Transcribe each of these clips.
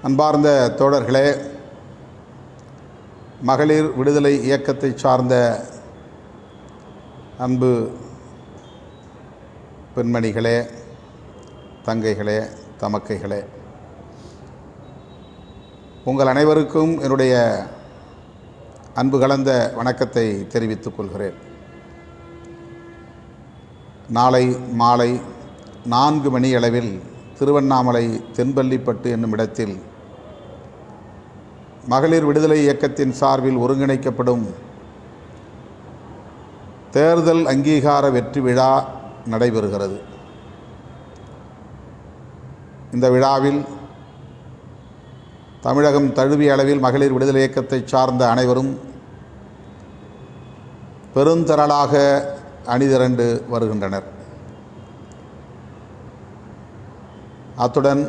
அன்பார்ந்த தோழர்களே, மகளிர் விடுதலை இயக்கத்தை சார்ந்த அன்பு பெண்மணிகளே, தங்கைகளே, தமக்கைகளே, உங்கள் அனைவருக்கும் என்னுடைய அன்பு கலந்த வணக்கத்தை தெரிவித்துக் கொள்கிறேன். நாளை மாலை 4 மணி அளவில் திருவண்ணாமலை தென்பள்ளிப்பட்டு என்னும் இடத்தில் மகளிர் விடுதலை இயக்கத்தின் சார்பில் ஒருங்கிணைக்கப்படும் தேர்தல் அங்கீகார வெற்றி விழா நடைபெறுகிறது. இந்த விழாவில் தமிழகம் தழுவிய அளவில் மகளிர் விடுதலை இயக்கத்தை சார்ந்த அனைவரும் பெருந்திரளாக அணிதிரண்டு வருகின்றனர். அத்துடன்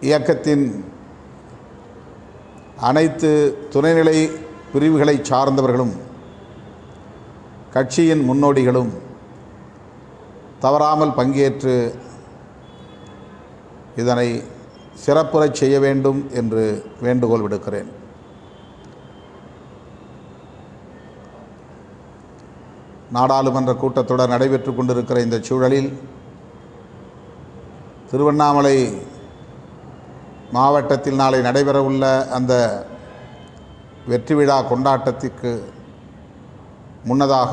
இயக்கத்தின் அனைத்து துணைநிலை பிரிவுகளை சார்ந்தவர்களும் கட்சியின் முன்னோடிகளும் தவறாமல் பங்கேற்று இதனை சிறப்புறச் செய்ய வேண்டும் என்று வேண்டுகோள் விடுக்கிறேன். நாடாளுமன்ற கூட்டத்தொடர் நடைபெற்று கொண்டிருக்கிற இந்த சூழலில் திருவண்ணாமலை மாவட்டத்தில் நாளை நடைபெறவுள்ள அந்த வெற்றி விழா கொண்டாட்டத்திற்கு முன்னதாக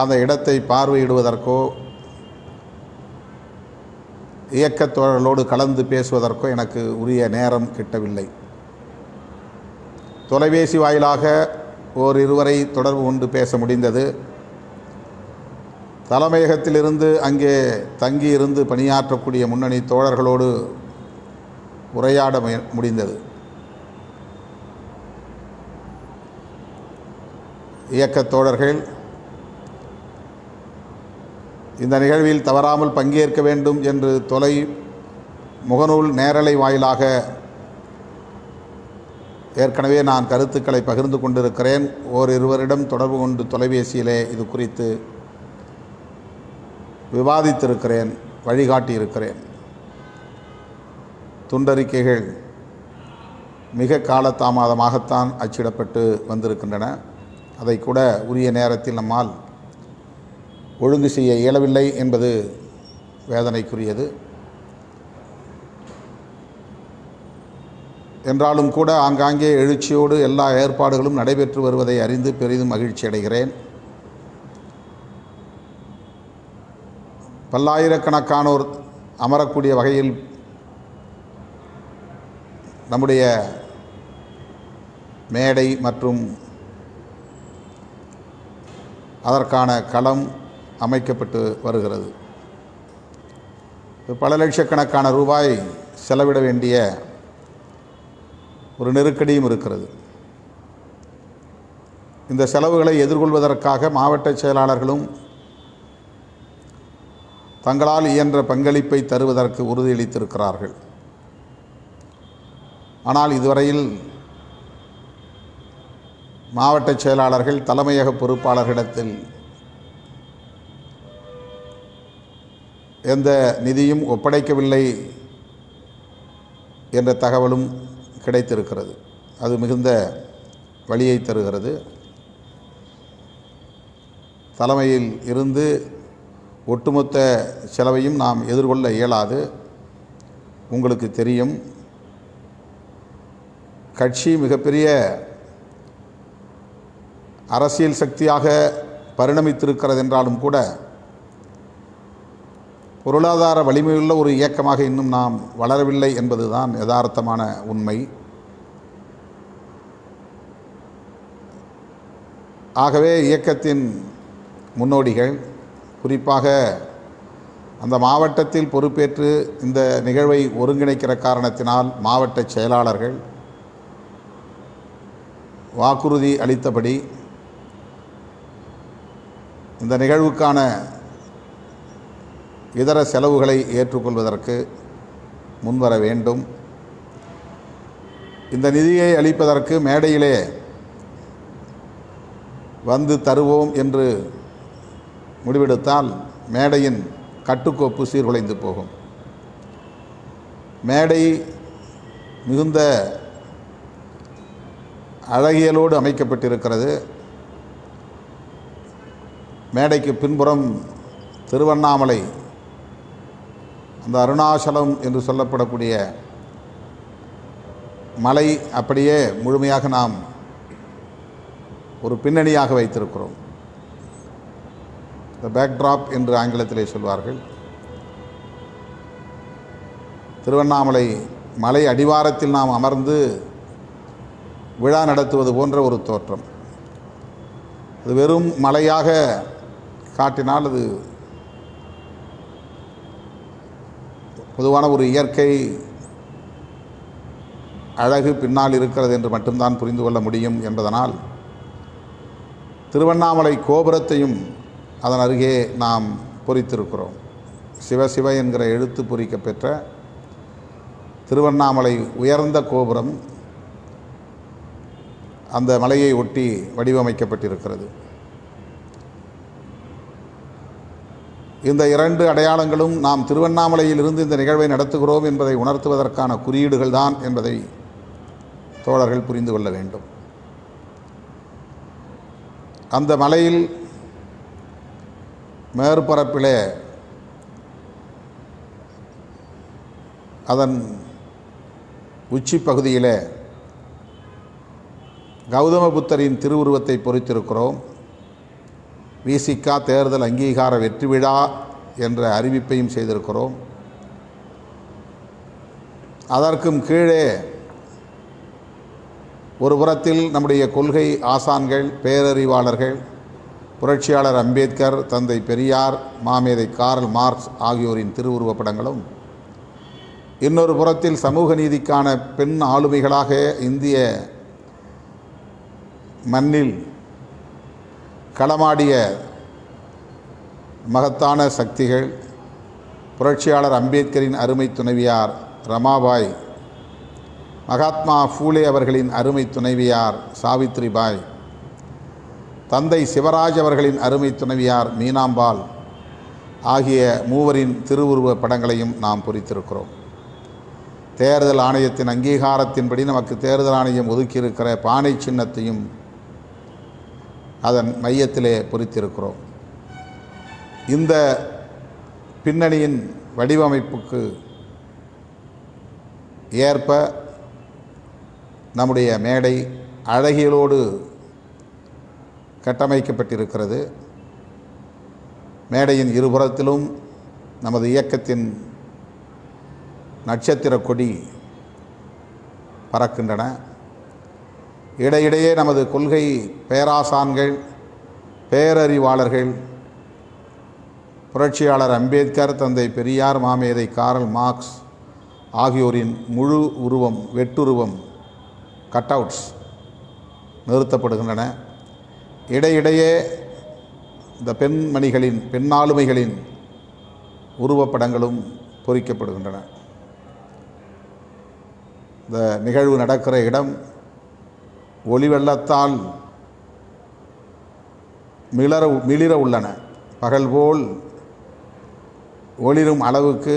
அந்த இடத்தை பார்வையிடுவதற்கோ இயக்கத் தோழர்களோடு கலந்து பேசுவதற்கோ எனக்கு உரிய நேரம் கிட்டவில்லை. தொலைபேசி வாயிலாக இருவரை தொடர்பு கொண்டு பேச முடிந்தது. தலைமையகத்திலிருந்து அங்கே தங்கியிருந்து பணியாற்றக்கூடிய முன்னணி தோழர்களோடு உரையாட முடிந்தது. இயக்கத் தோழர்கள் இந்த நிகழ்வில் தவறாமல் பங்கேற்க வேண்டும் என்று முகநூல் நேரலை வாயிலாக ஏற்கனவே நான் கருத்துக்களை பகிர்ந்து கொண்டிருக்கிறேன். இருவரிடம் தொடர்பு கொண்டு தொலைபேசியிலே இது குறித்து விவாதித்திருக்கிறேன், வழிகாட்டியிருக்கிறேன். துண்டறிக்கைகள் மிக காலதாமதமாகத்தான் அச்சிடப்பட்டு வந்திருக்கின்றன. அதை கூட உரிய நேரத்தில் நம்மால் ஒழுங்கு செய்ய இயலவில்லை என்பது வேதனைக்குரியது. என்றாலும் கூட ஆங்காங்கே எழுச்சியோடு எல்லா ஏற்பாடுகளும் நடைபெற்று வருவதை அறிந்து பெரிதும் மகிழ்ச்சி அடைகிறேன். பல்லாயிரக்கணக்கானோர் அமரக்கூடிய வகையில் நம்முடைய மேடை மற்றும் அதற்கான களம் அமைக்கப்பட்டு வருகிறது. பல லட்சக்கணக்கான ரூபாய் செலவிட வேண்டிய ஒரு நெருக்கடியும் இருக்கிறது. இந்த செலவுகளை எதிர்கொள்வதற்காக மாவட்ட செயலாளர்களும் தங்களால் இயன்ற பங்களிப்பை தருவதற்கு உறுதியளித்திருக்கிறார்கள். ஆனால் இதுவரையில் மாவட்ட செயலாளர்கள் தலைமையக பொறுப்பாளர்களிடத்தில் எந்த நிதியும் ஒப்படைக்கவில்லை என்ற தகவலும் கிடைத்திருக்கிறது. அது மிகுந்த வலியை தருகிறது. தலைமையில் இருந்து ஒட்டுமொத்த செலவையும் நாம் எதிர்கொள்ள இயலாது. உங்களுக்கு தெரியும், கட்சி மிகப்பெரிய அரசியல் சக்தியாக பரிணமித்திருக்கிறது என்றாலும் கூட பொருளாதார வலிமையுள்ள ஒரு இயக்கமாக இன்னும் நாம் வளரவில்லை என்பதுதான் யதார்த்தமான உண்மை. ஆகவே இயக்கத்தின் முன்னோடிகள், குறிப்பாக அந்த மாவட்டத்தில் பொறுப்பேற்று இந்த நிகழ்வை ஒருங்கிணைக்கிற காரணத்தினால் மாவட்ட செயலாளர்கள் வாக்குறுதி அளித்தபடி இந்த நிகழ்வுக்கான இதர செலவுகளை ஏற்றுக்கொள்வதற்கு முன்வர வேண்டும். இந்த நிதியை அளிப்பதற்கு மேடையிலே வந்து தருவோம் என்று முடிவெடுத்தால் மேடையின் கட்டுக்கோப்பு சீர்குலைந்து போகும். மேடை மிகுந்த அழகியலோடு அமைக்கப்பட்டிருக்கிறது. மேடைக்கு பின்புறம் திருவண்ணாமலை, அந்த அருணாச்சலம் என்று சொல்லப்படக்கூடிய மலை அப்படியே முழுமையாக நாம் ஒரு பின்னணியாக வைத்திருக்கிறோம். த பேக்ட்ராப் என்று ஆங்கிலத்திலே சொல்வார்கள். திருவண்ணாமலை மலை அடிவாரத்தில் நாம் அமர்ந்து விழா நடத்துவது போன்ற ஒரு தோற்றம். அது வெறும் மலையாக காட்டினால் அது பொதுவான ஒரு இயற்கை அழகு பின்னால் இருக்கிறது என்று மட்டும்தான் புரிந்து கொள்ள முடியும் என்பதனால் திருவண்ணாமலை கோபுரத்தையும் அதன் அருகே நாம் பொறித்திருக்கிறோம். சிவசிவ என்கிற எழுத்து பொறிக்க பெற்ற திருவண்ணாமலை உயர்ந்த கோபுரம் அந்த மலையை ஒட்டி வடிவமைக்கப்பட்டிருக்கிறது. இந்த இரண்டு அடையாளங்களும் நாம் திருவண்ணாமலையில் இருந்து இந்த நிகழ்வை நடத்துகிறோம் என்பதை உணர்த்துவதற்கான குறியீடுகள் தான் என்பதை தோழர்கள் புரிந்து கொள்ள வேண்டும். அந்த மலையில் மேற்பரப்பிலே அதன் உச்சி பகுதியிலே கௌதம புத்தரின் திருவுருவத்தை பொறித்திருக்கிறோம். விசிகா தேர்தல் அங்கீகார வெற்றி விழா என்ற அறிவிப்பையும் செய்திருக்கிறோம். அதற்கும் கீழே ஒரு புறத்தில் நம்முடைய கொள்கை ஆசான்கள், பேரறிவாளர்கள், புரட்சியாளர் அம்பேத்கர், தந்தை பெரியார், மாமேதை கார்ல் மார்க்ஸ் ஆகியோரின் திருவுருவப் படங்களும், இன்னொரு புறத்தில் சமூக நீதிக்கான பெண் ஆளுமைகளாக இந்திய மண்ணில் களமாடிய மகத்தான சக்திகள், புரட்சியாளர் அம்பேத்கரின் அருமை துணைவியார் ரமாபாய், மகாத்மா ஃபூலே அவர்களின் அருமை துணைவியார் சாவித்ரிபாய், தந்தை சிவராஜ் அவர்களின் அருமை துணைவியார் மீனாம்பாள் ஆகிய மூவரின் திருவுருவ படங்களையும் நாம் பொறித்திருக்கிறோம். தேர்தல் ஆணையத்தின் அங்கீகாரத்தின்படி நமக்கு தேர்தல் ஆணையம் ஒதுக்கியிருக்கிற பானை சின்னத்தையும் அதன் மையத்திலே பொறித்திருக்கிறோம். இந்த பின்னணியின் வடிவமைப்புக்கு ஏற்ப நம்முடைய மேடை அழகியலோடு கட்டமைக்கப்பட்டிருக்கிறது. மேடையின் இருபுறத்திலும் நமது இயக்கத்தின் நட்சத்திர கொடி பறக்கின்றன. இடையிடையே நமது கொள்கை பேராசான்கள், பேரறிவாளர்கள், புரட்சியாளர் அம்பேத்கர், தந்தை பெரியார், மாமேதை கார்ல் மார்க்ஸ் ஆகியோரின் முழு உருவம், வெட்டுருவம், கட்அவுட்ஸ் நிறுத்தப்படுகின்றன. இடையிடையே இந்த பெண்மணிகளின், பெண்ணாளுமைகளின் உருவப்படங்களும் பொறிக்கப்படுகின்றன. இந்த நிகழ்வு நடக்கிற இடம் ஒளி வெள்ளத்தால் மிளிர உள்ளன. பகல் போல் ஒளிரும் அளவுக்கு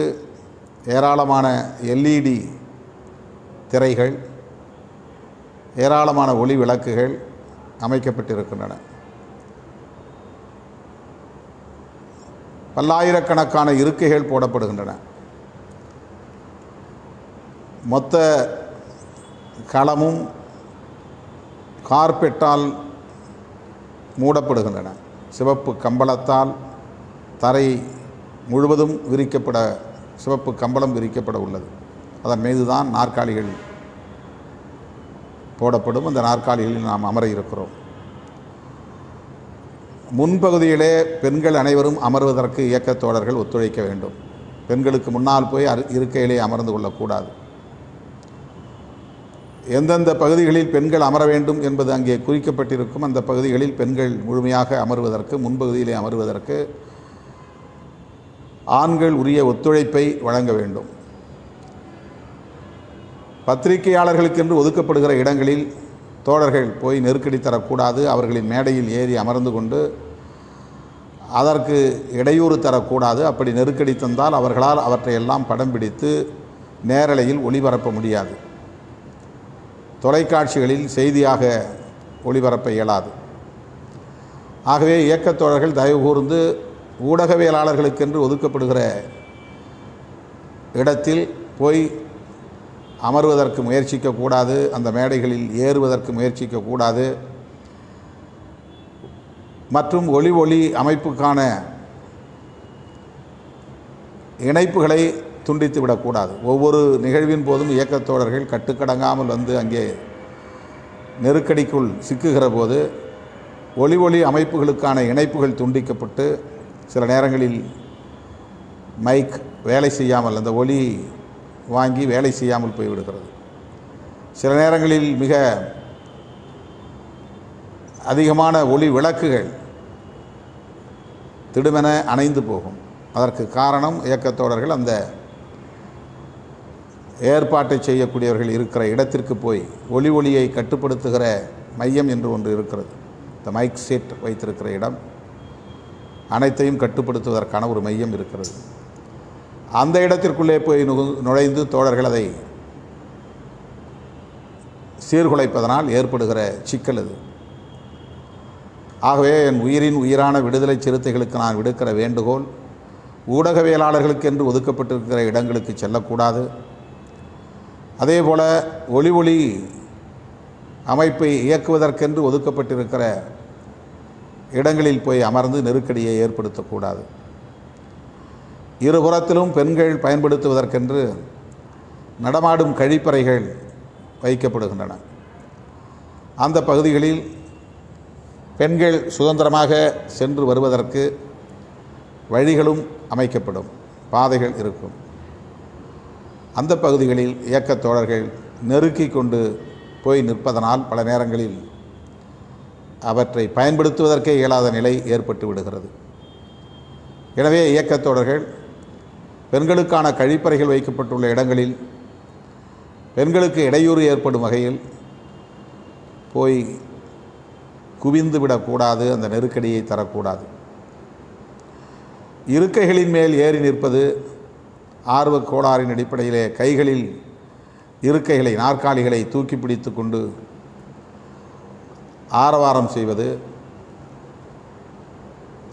ஏராளமான எல்இடி திரைகள், ஏராளமான ஒளி விளக்குகள் அமைக்கப்பட்டிருக்கின்றன. பல்லாயிரக்கணக்கான இருக்கைகள் போடப்படுகின்றன. மொத்த களமும் கார்பெட்டால் மூடப்படுகின்றன. சிவப்பு கம்பளத்தால் தரை முழுவதும் சிவப்பு கம்பளம் விரிக்கப்பட உள்ளது. அதன் மீது தான் நாற்காலிகள் போடப்படும். அந்த நாற்காலிகளில் நாம் அமர இருக்கிறோம். முன்பகுதியிலே பெண்கள் அனைவரும் அமர்வதற்கு இயக்கத் தோழர்கள் ஒத்துழைக்க வேண்டும். பெண்களுக்கு முன்னால் போய் இருக்கையிலே அமர்ந்து கொள்ளக்கூடாது. எந்தெந்த பகுதிகளில் பெண்கள் அமர வேண்டும் என்பது அங்கே குறிக்கப்பட்டிருக்கும். அந்த பகுதிகளில் பெண்கள் முழுமையாக அமர்வதற்கு, முன்பகுதியிலே அமர்வதற்கு ஆண்கள் உரிய ஒத்துழைப்பை வழங்க வேண்டும். பத்திரிகையாளர்களுக்கென்று ஒதுக்கப்படுகிற இடங்களில் தோழர்கள் போய் நெருக்கடி தரக்கூடாது. அவர்களின் மேடையில் ஏறி அமர்ந்து கொண்டு அதற்கு இடையூறு தரக்கூடாது. அப்படி நெருக்கடி தந்தால் அவர்களால் அவற்றை எல்லாம் படம் பிடித்து நேரலையில் ஒளிபரப்ப முடியாது. தொலைக்காட்சிகளில் செய்தியாக ஒளிபரப்ப இயலாது. ஆகவே இயக்கத் தோழர்கள் தயவு கூர்ந்து ஊடகவியலாளர்களுக்கென்று ஒதுக்கப்படுகிற இடத்தில் போய் அமர்வதற்கு முயற்சிக்கக்கூடாது, அந்த மேடைகளில் ஏறுவதற்கு முயற்சிக்கக்கூடாது. மற்றும் ஒளி அமைப்புக்கான இணைப்புகளை துண்டித்து விடக்கூடாது. ஒவ்வொரு நிகழ்வின் போதும் இயக்கத் தோழர்கள் கட்டுக்கடங்காமல் வந்து அங்கே நெருக்கடிக்குள் சிக்குகிற போது ஒளி அமைப்புகளுக்கான இணைப்புகள் துண்டிக்கப்பட்டு சில நேரங்களில் மைக் வேலை செய்யாமல், அந்த ஒலி வாங்கி வேலை செய்யாமல் போய்விடுகிறது. சில நேரங்களில் மிக அதிகமான ஒளி விளக்குகள் திடுமென அணைந்து போகும். அதற்கு காரணம் இயக்கத் தோழர்கள் அந்த ஏற்பாட்டை செய்யக்கூடியவர்கள் இருக்கிற இடத்திற்கு போய் ஒளியை கட்டுப்படுத்துகிற மையம் என்று ஒன்று இருக்கிறது. இந்த மைக் செட் வைத்திருக்கிற இடம் அனைத்தையும் கட்டுப்படுத்துவதற்கான ஒரு மையம் இருக்கிறது. அந்த இடத்திற்குள்ளே போய் நுழைந்து தோழர்கள் அதை சீர்குலைப்பதனால் ஏற்படுகிற சிக்கல் அது. ஆகவே என் உயிரின் உயிரான விடுதலை சிறுத்தைகளுக்கு நான் விடுக்கிற வேண்டுகோள், ஊடகவியலாளர்களுக்கு என்று ஒதுக்கப்பட்டிருக்கிற இடங்களுக்கு செல்லக்கூடாது. அதேபோல் ஒளி அமைப்பை இயக்குவதற்கென்று ஒதுக்கப்பட்டிருக்கிற இடங்களில் போய் அமர்ந்து நெருக்கடியை ஏற்படுத்தக்கூடாது. இருபுறத்திலும் பெண்கள் பயன்படுத்துவதற்கென்று நடமாடும் கழிப்பறைகள் வைக்கப்படுகின்றன. அந்த பகுதிகளில் பெண்கள் சுதந்திரமாக சென்று வருவதற்கு வழிகளும் அமைக்கப்படும், பாதைகள் இருக்கும். அந்த பகுதிகளில் இயக்கத் தோழர்கள் நெருக்கி கொண்டு போய் நிற்பதனால் பல நேரங்களில் அவற்றை பயன்படுத்துவதற்கே இயலாத நிலை ஏற்பட்டு விடுகிறது. எனவே இயக்கத் தோழர்கள் பெண்களுக்கான கழிப்பறைகள் வைக்கப்பட்டுள்ள இடங்களில் பெண்களுக்கு இடையூறு ஏற்படும் வகையில் போய் குவிந்து விடக்கூடாது, அந்த நெருக்கடியை தரக்கூடாது. இருக்கைகளின் மேல் ஏறி நிற்பது, ஆர்வக் கோளாறின் அடிப்படையிலே கைகளில் இருக்கைகளை, நாற்காலிகளை தூக்கி பிடித்து கொண்டு ஆரவாரம் செய்வது,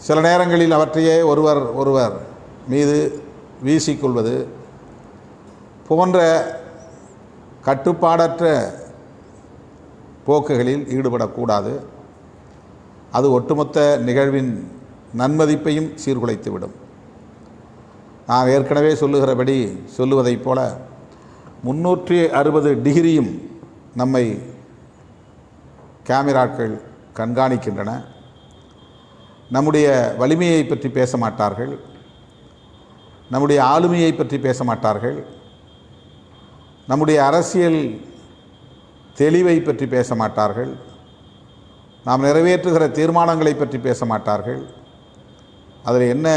சில நேரங்களில் அவற்றையே ஒருவர் மீது வீசிக்கொள்வது போன்ற கட்டுப்பாடற்ற போக்குகளில் ஈடுபடக்கூடாது. அது ஒட்டுமொத்த நிகழ்வின் நன்மதிப்பையும் சீர்குலைத்துவிடும். நான் ஏற்கனவே சொல்லுவதைப் போல 360 டிகிரியும் நம்மை கேமராக்கள் கண்காணிக்கின்றன. நம்முடைய வலிமையை பற்றி பேச மாட்டார்கள், நம்முடைய ஆளுமையை பற்றி பேச மாட்டார்கள், நம்முடைய அரசியல் தெளிவை பற்றி பேச மாட்டார்கள், நாம் நிறைவேற்றுகிற தீர்மானங்களை பற்றி பேச மாட்டார்கள். அதில் என்ன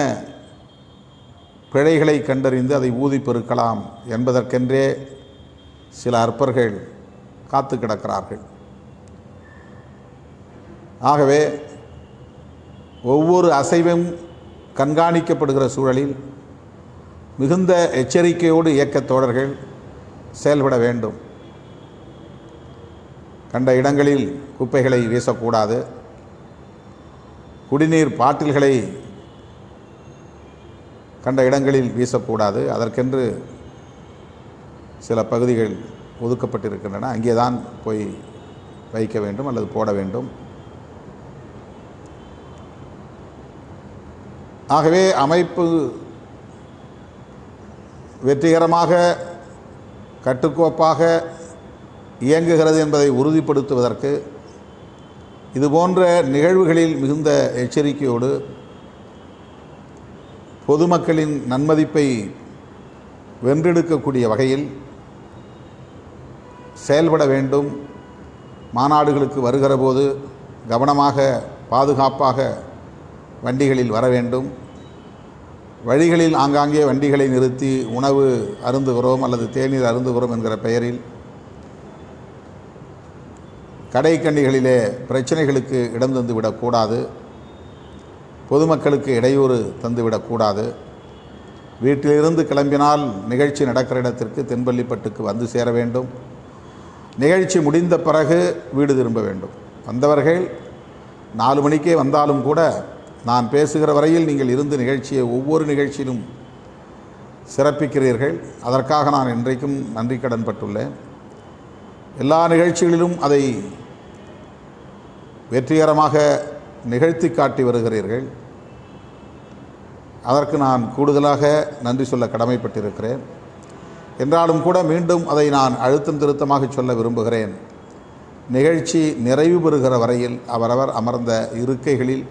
பிழைகளை கண்டறிந்து அதை ஊதி பெருக்கலாம் என்பதற்கென்றே சில அற்பர்கள் காத்து கிடக்கிறார்கள். ஆகவே ஒவ்வொரு அசைவும் கண்காணிக்கப்படுகிற சூழலில் மிகுந்த எச்சரிக்கையோடு இயக்கத் தோழர்கள் செயல்பட வேண்டும். கண்ட இடங்களில் குப்பைகளை வீசக்கூடாது, குடிநீர் பாட்டில்களை கண்ட இடங்களில் வீசக்கூடாது. அதற்கென்று சில பகுதிகள் ஒதுக்கப்பட்டிருக்கின்றன, அங்கே தான் போய் வைக்க வேண்டும் அல்லது போட வேண்டும். ஆகவே அமைப்பு வெற்றிகரமாக கட்டுக்கோப்பாக இயங்குகிறது என்பதை உறுதிப்படுத்துவதற்கு இதுபோன்ற நிகழ்வுகளில் மிகுந்த எச்சரிக்கையோடு பொதுமக்களின் நன்மதிப்பை வென்றெடுக்கக்கூடிய வகையில் செயல்பட வேண்டும். மாநாடுகளுக்கு வருகிற போது கவனமாக, பாதுகாப்பாக வண்டிகளில் வர வேண்டும். வழிகளில் ஆங்காங்கே வண்டிகளை நிறுத்தி உணவு அருந்துகிறோம் அல்லது தேநீர் அருந்துகிறோம் என்கிற பெயரில் கடைக்கண்ணிகளிலே பிரச்சனைகளுக்கு இடம் தந்து விடக்கூடாது. பொதுமக்களுக்கு இடையூறு தந்துவிடக்கூடாது. வீட்டிலிருந்து கிளம்பினால் நிகழ்ச்சி நடக்கிற இடத்திற்கு தென்பள்ளிப்பட்டுக்கு வந்து சேர வேண்டும். நிகழ்ச்சி முடிந்த பிறகு வீடு திரும்ப வேண்டும். வந்தவர்கள் 4 மணிக்கே வந்தாலும் கூட நான் பேசுகிற வரையில் நீங்கள் இருந்து நிகழ்ச்சியை ஒவ்வொரு நிகழ்ச்சியிலும் சிறப்பிக்கிறீர்கள். அதற்காக நான் இன்றைக்கும் நன்றி கடன் பட்டுள்ளேன். எல்லா நிகழ்ச்சிகளிலும் அதை வெற்றிகரமாக நிகழ்த்தி காட்டி வருகிறீர்கள். அதற்கு நான் கூடுதலாக நன்றி சொல்ல கடமைப்பட்டிருக்கிறேன். என்றாலும் கூட மீண்டும் அதை நான் அழுத்தம் திருத்தமாக சொல்ல விரும்புகிறேன். நிகழ்ச்சி நிறைவு பெறுகிற வரையில் அவரவர் அமர்ந்த இருக்கைகளில்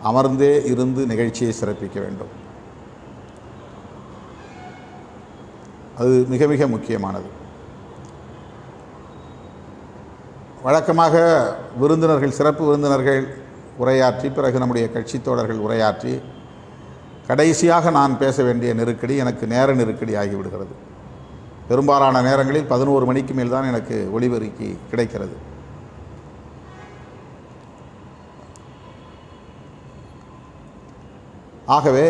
அமர்ந்தே இருந்து நிகழ்ச்சியை சிறப்பிக்க வேண்டும். அது மிக மிக முக்கியமானது. வழக்கமாக விருந்தினர்கள், சிறப்பு விருந்தினர்கள் உரையாற்றி, பிறகு நம்முடைய கட்சி தோழர்கள் உரையாற்றி, கடைசியாக நான் பேச வேண்டிய நெருக்கடி எனக்கு நேர நெருக்கடி ஆகிவிடுகிறது. பெரும்பாலான நேரங்களில் 11 மணிக்கு மேல் தான் எனக்கு ஒலிபெருக்கி கிடைக்கிறது. ஆகவே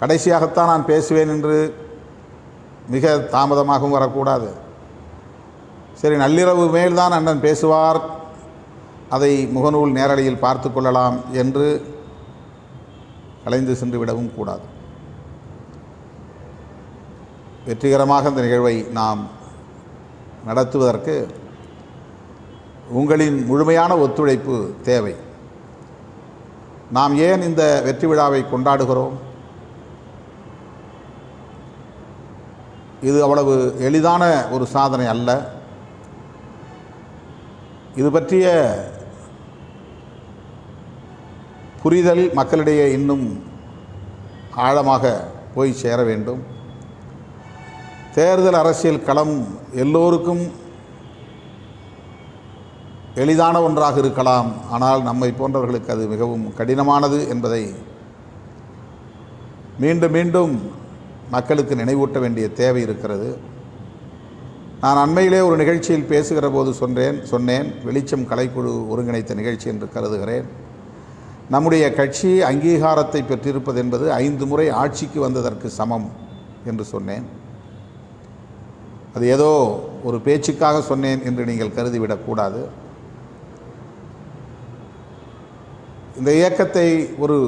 கடைசியாகத்தான் நான் பேசுவேன் என்று மிக தாமதமாகவும் வரக்கூடாது. சரி, நள்ளிரவு மேல்தான் அண்ணன் பேசுவார், அதை முகநூல் நேரலையில் பார்த்து கொள்ளலாம் என்று கலைந்து சென்று விடவும் கூடாது. வெற்றிகரமாக இந்த நிகழ்வை நாம் நடத்துவதற்கு உங்களின் முழுமையான ஒத்துழைப்பு தேவை. நாம் ஏன் இந்த வெற்றி விழாவை கொண்டாடுகிறோம்? இது அவ்வளவு எளிதான ஒரு சாதனை அல்ல. இது பற்றிய புரிதல் மக்களிடையே இன்னும் ஆழமாக போய் சேர வேண்டும். தேர்தல் அரசியல் களம் எல்லோருக்கும் எளிதான ஒன்றாக இருக்கலாம். ஆனால் நம்மை போன்றவர்களுக்கு அது மிகவும் கடினமானது என்பதை மீண்டும் மீண்டும் மக்களுக்கு நினைவூட்ட வேண்டிய தேவை இருக்கிறது. நான் அண்மையிலே ஒரு நிகழ்ச்சியில் பேசுகிற போது சொன்னேன், வெளிச்சம் கலைக்குழு ஒருங்கிணைத்த நிகழ்ச்சி என்று கருதுகிறேன். நம்முடைய கட்சி அங்கீகாரத்தை பெற்றிருப்பது என்பது 5 முறை ஆட்சிக்கு வந்ததற்கு சமம் என்று சொன்னேன். அது ஏதோ ஒரு பேச்சுக்காக சொன்னேன் என்று நீங்கள் கருதிவிடக்கூடாது. இந்த இயக்கத்தை ஒரு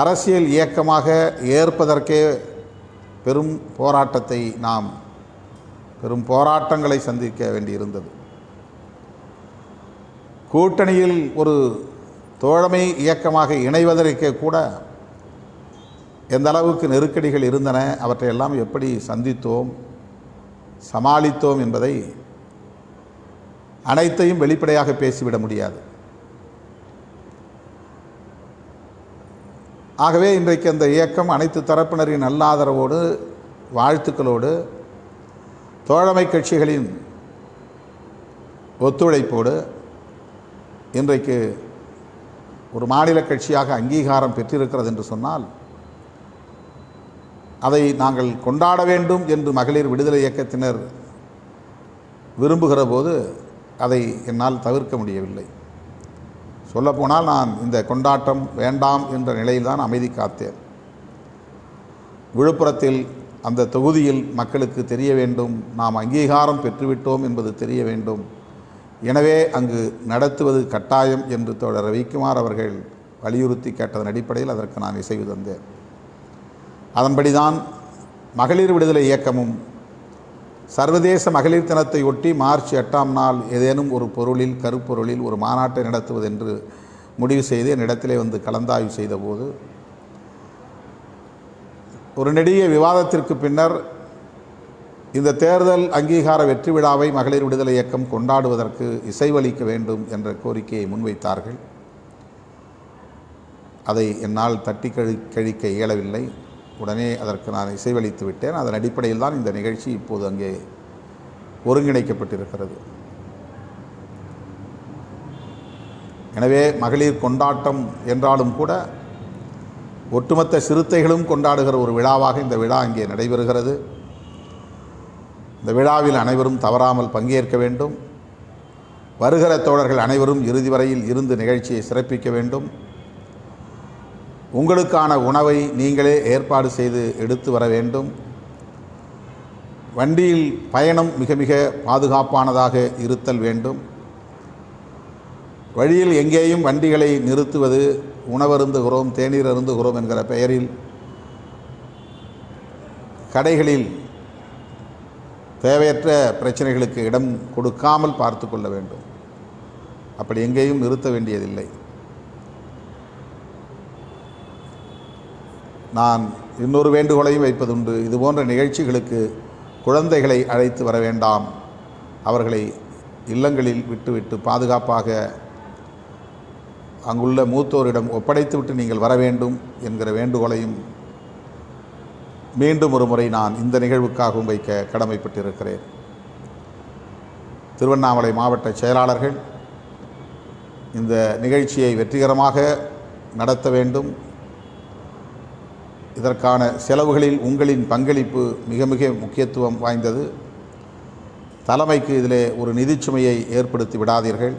அரசியல் இயக்கமாக ஏற்பதற்கே பெரும் போராட்டங்களை சந்திக்க வேண்டியிருந்தது. கூட்டணியில் ஒரு தோழமை இயக்கமாக இணைவதற்கே கூட எந்த அளவுக்கு நெருக்கடிகள் இருந்தன, அவற்றையெல்லாம் எப்படி சந்தித்தோம், சமாளித்தோம் என்பதை அனைத்தையும் வெளிப்படையாக பேசிவிட முடியாது. ஆகவே இன்றைக்கு அந்த இயக்கம் அனைத்து தரப்பினரின் நல்ல ஆதரவோடு, வாழ்த்துக்களோடு, தோழமை கட்சிகளின் ஒத்துழைப்போடு இன்றைக்கு ஒரு மாநில கட்சியாக அங்கீகாரம் பெற்றிருக்கிறது என்று சொன்னால் அதை நாங்கள் கொண்டாட வேண்டும் என்று மகளிர் விடுதலை இயக்கத்தினர் விரும்புகிற போது அதை என்னால் தவிர்க்க முடியவில்லை. சொல்லப்போனால் நான் இந்த கொண்டாட்டம் வேண்டாம் என்ற நிலையில்தான் அமைதி காத்தேன். விழுப்புரத்தில் அந்த தொகுதியில் மக்களுக்கு தெரிய வேண்டும், நாம் அங்கீகாரம் பெற்றுவிட்டோம் என்பது தெரிய வேண்டும். எனவே அங்கு நடத்துவது கட்டாயம் என்று தோழர் ரவிக்குமார் அவர்கள் வலியுறுத்தி கேட்டதன் அடிப்படையில் அதற்கு நான் இசைவு தந்தேன். அதன்படிதான் மகளிர் விடுதலை இயக்கமும் சர்வதேச மகளிர் தினத்தை ஒட்டி மார்ச் 8ஆம் நாள் ஏதேனும் ஒரு கருப்பொருளில் ஒரு மாநாட்டை நடத்துவதென்று முடிவு செய்து என்னிடத்திலே வந்து கலந்தாய்வு செய்தபோது ஒரு நெடிய விவாதத்திற்கு பின்னர் இந்த தேர்தல் அங்கீகார வெற்றி விழாவை மகளிர் விடுதலை இயக்கம் கொண்டாடுவதற்கு இசைவளிக்க வேண்டும் என்ற கோரிக்கையை முன்வைத்தார்கள். அதை என்னால் தட்டி கழிக்க இயலவில்லை. உடனே அதற்கு நான் இசைவளித்து விட்டேன். அதன் அடிப்படையில் தான் இந்த நிகழ்ச்சி இப்போது அங்கே ஒருங்கிணைக்கப்பட்டிருக்கிறது. எனவே மகளிர் கொண்டாட்டம் என்றாலும் கூட ஒட்டுமொத்த சிறுத்தைகளும் கொண்டாடுகிற ஒரு விழாவாக இந்த விழா அங்கே நடைபெறுகிறது. இந்த விழாவில் அனைவரும் தவறாமல் பங்கேற்க வேண்டும். வருகிற தோழர்கள் அனைவரும் இறுதி வரையில் இருந்து நிகழ்ச்சியை சிறப்பிக்க வேண்டும். உங்களுக்கான உணவை நீங்களே ஏற்பாடு செய்து எடுத்து வர வேண்டும். வண்டியில் பயணம் மிக மிக பாதுகாப்பானதாக இருத்தல் வேண்டும். வழியில் எங்கேயும் வண்டிகளை நிறுத்துவது, உணவருந்துகிறோம், தேநீர் அருந்துகிறோம் என்கிற பெயரில் கடைகளில் தேவையற்ற பிரச்சனைகளுக்கு இடம் கொடுக்காமல் பார்த்து கொள்ள வேண்டும். அப்படி எங்கேயும் நிறுத்த வேண்டியதில்லை. நான் இன்னொரு வேண்டுகோளையும் வைப்பதுண்டு. இதுபோன்ற நிகழ்ச்சிகளுக்கு குழந்தைகளை அழைத்து வர வேண்டாம். அவர்களை இல்லங்களில் விட்டுவிட்டு பாதுகாப்பாக அங்குள்ள மூத்தோரிடம் ஒப்படைத்துவிட்டு நீங்கள் வர வேண்டும் என்கிற வேண்டுகோளையும் மீண்டும் ஒரு முறை நான் இந்த நிகழ்வுக்காகவும் வைக்க கடமைப்பட்டிருக்கிறேன். திருவண்ணாமலை மாவட்ட செயலாளர்கள் இந்த நிகழ்ச்சியை வெற்றிகரமாக நடத்த வேண்டும். இதற்கான செலவுகளில் உங்களின் பங்களிப்பு மிக மிக முக்கியத்துவம் வாய்ந்தது. தலைமைக்கு இதிலே ஒரு நிதிச்சுமையை ஏற்படுத்தி விடாதீர்கள்.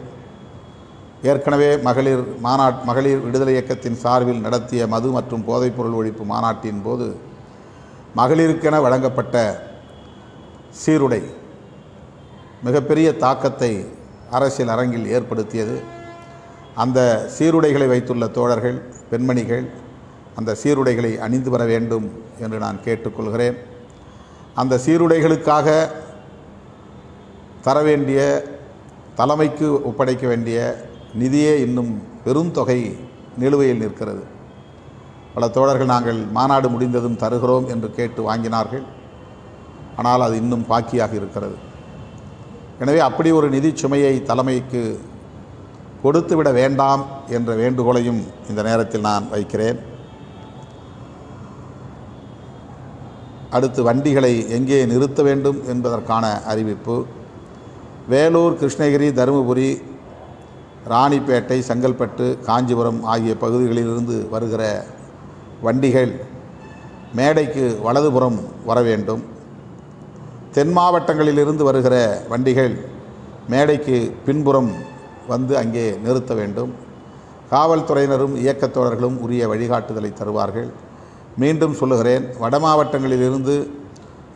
ஏற்கனவே மகளிர் விடுதலை இயக்கத்தின் சார்பில் நடத்திய மது மற்றும் போதைப்பொருள் ஒழிப்பு மாநாட்டின் போது மகளிருக்கென வழங்கப்பட்ட சீருடை மிகப்பெரிய தாக்கத்தை அரசியல் அரங்கில் ஏற்படுத்தியது. அந்த சீருடைகளை வைத்துள்ள தோழர்கள், பெண்மணிகள் அந்த சீருடைகளை அணிந்து வர வேண்டும் என்று நான் கேட்டுக்கொள்கிறேன். அந்த சீருடைகளுக்காக தர வேண்டிய, தலைமைக்கு ஒப்படைக்க வேண்டிய நிதியே இன்னும் பெருந்தொகை நிலுவையில் நிற்கிறது. பல தோழர்கள் நாங்கள் மாநாடு முடிந்ததும் தருகிறோம் என்று கேட்டு வாங்கினார்கள். ஆனால் அது இன்னும் பாக்கியாக இருக்கிறது. எனவே அப்படி ஒரு நிதி சுமையை தலைமைக்கு கொடுத்துவிட வேண்டாம் என்ற வேண்டுகோளையும் இந்த நேரத்தில் நான் வைக்கிறேன். அடுத்து வண்டிகளை எங்கே நிறுத்த வேண்டும் என்பதற்கான அறிவிப்பு. வேலூர், கிருஷ்ணகிரி, தருமபுரி, ராணிப்பேட்டை, செங்கல்பட்டு, காஞ்சிபுரம் ஆகிய பகுதிகளிலிருந்து வருகிற வண்டிகள் மேடைக்கு வலதுபுறம் வர வேண்டும். தென் மாவட்டங்களிலிருந்து வருகிற வண்டிகள் மேடைக்கு பின்புறம் வந்து அங்கே நிறுத்த வேண்டும். காவல்துறையினரும் இயக்கத்தோழர்களும் உரிய வழிகாட்டுதலை தருவார்கள். மீண்டும் சொல்லுகிறேன், வட மாவட்டங்களிலிருந்து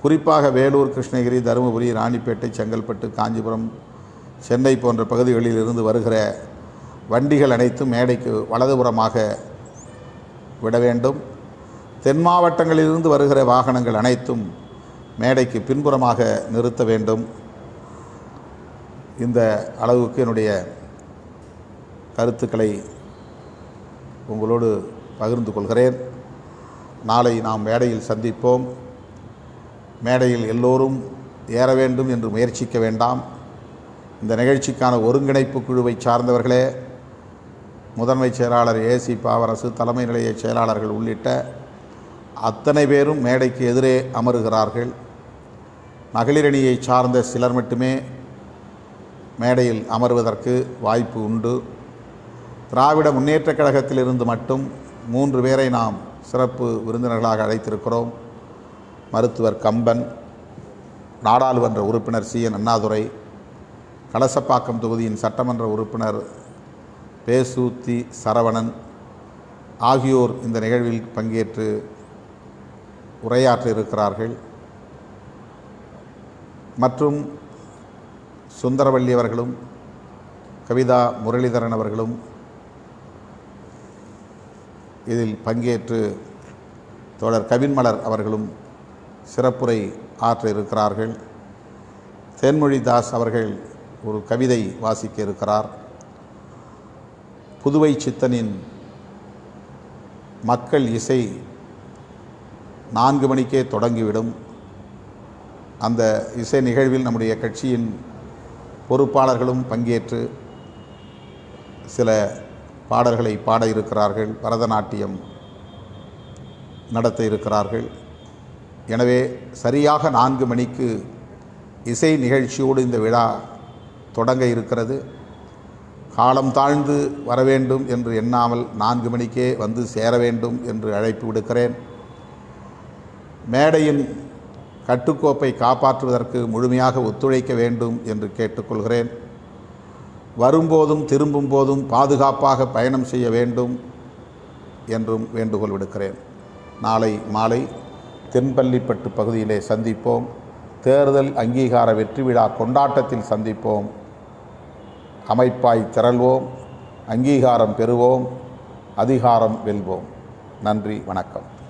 குறிப்பாக வேலூர், கிருஷ்ணகிரி, தருமபுரி, ராணிப்பேட்டை, செங்கல்பட்டு, காஞ்சிபுரம், சென்னை போன்ற பகுதிகளில் இருந்து வருகிற வண்டிகள் அனைத்தும் மேடைக்கு வலதுபுறமாக விட வேண்டும். தென் மாவட்டங்களிலிருந்து வருகிற வாகனங்கள் அனைத்தும் மேடைக்கு பின்புறமாக நிறுத்த வேண்டும். இந்த அளவுக்கு என்னுடைய கருத்துக்களை உங்களோடு பகிர்ந்து கொள்கிறேன். நாளை நாம் மேடையில் சந்திப்போம். மேடையில் எல்லோரும் ஏற வேண்டும் என்று முயற்சிக்க வேண்டாம். இந்த நிகழ்ச்சிக்கான ஒருங்கிணைப்பு குழுவை சார்ந்தவர்களே, முதன்மை செயலாளர் ஏசி பாவரசு, தலைமை நிலைய செயலாளர்கள் உள்ளிட்ட அத்தனை பேரும் மேடைக்கு எதிரே அமருகிறார்கள். மகளிரணியை சார்ந்த சிலர் மட்டுமே மேடையில் அமர்வதற்கு வாய்ப்பு உண்டு. திராவிட முன்னேற்றக் கழகத்திலிருந்து மட்டும் 3 பேரை நாம் சிறப்பு விருந்தினர்களாக அழைத்திருக்கிறோம். மருத்துவர் கம்பன், நாடாளுமன்ற உறுப்பினர் CN அண்ணாதுரை, கலசப்பாக்கம் தொகுதியின் சட்டமன்ற உறுப்பினர் பேசூத்தி சரவணன் ஆகியோர் இந்த நிகழ்வில் பங்கேற்று உரையாற்ற இருக்கிறார்கள். மற்றும் சுந்தரவள்ளி அவர்களும் கவிதா முரளிதரன் அவர்களும் இதில் பங்கேற்று தோழர் கவின்மலர் அவர்களும் சிறப்புரை ஆற்ற இருக்கிறார்கள். தேன்மொழிதாஸ் அவர்கள் ஒரு கவிதை வாசிக்க இருக்கிறார். புதுவை சித்தனின் மக்கள் இசை 4 மணிக்கே தொடங்கிவிடும். அந்த இசை நிகழ்வில் நம்முடைய கட்சியின் பொறுப்பாளர்களும் பங்கேற்று சில பாடல்களை பாட இருக்கிறார்கள். பரதநாட்டியம் நடத்த இருக்கிறார்கள். எனவே சரியாக 4 மணிக்கு இசை நிகழ்ச்சியோடு இந்த விழா தொடங்க இருக்கிறது. காலம் தாழ்ந்து வர வேண்டும் என்று எண்ணாமல் 4 மணிக்கே வந்து சேர வேண்டும் என்று அழைப்பு விடுக்கிறேன். மேடையின் கட்டுக்கோப்பை காப்பாற்றுவதற்கு முழுமையாக ஒத்துழைக்க வேண்டும் என்று கேட்டுக்கொள்கிறேன். வரும்போதும் திரும்பும் போதும் பாதுகாப்பாக பயணம் செய்ய வேண்டும். என்றும் வேண்டுகோள் விடுக்கிறேன். நாளை மாலை தென்பள்ளிப்பட்டு பகுதியிலே சந்திப்போம். தேர்தல் அங்கீகார வெற்றி விழா கொண்டாட்டத்தில் சந்திப்போம். அமைப்பாய் திரள்வோம், அங்கீகாரம் பெறுவோம், அதிகாரம் வெல்வோம். நன்றி, வணக்கம்.